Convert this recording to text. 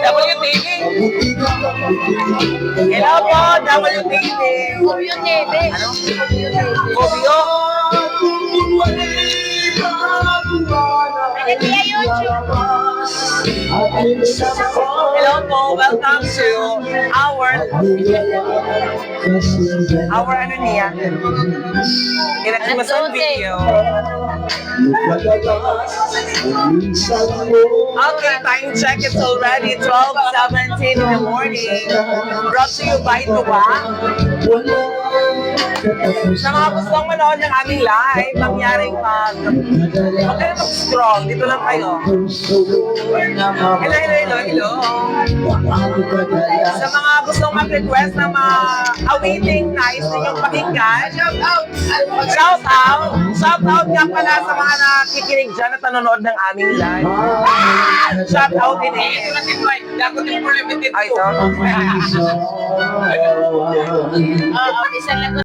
WTV. Hello po, WTV. Kubyo Neve. Ano? Kubyo Neve. Kubyo. Pwede kaya YouTube. Hello po, welcome to our ano niya? Christmas video. Okay, time check. It's already 12:17 in the morning. Brought to you by Tuwa. Sa mga gustong manood ng aming live, mangyaring huwag kayo mag-scroll. Dito lang kayo. Hello. Sa mga gustong mag-request na mga awaiting nights ninyong pakinggan, shout out nga pala sa mga nakikinig dyan at nanonood ng aming live. Shout out din eh. Ay, ito. Oo, isang lagot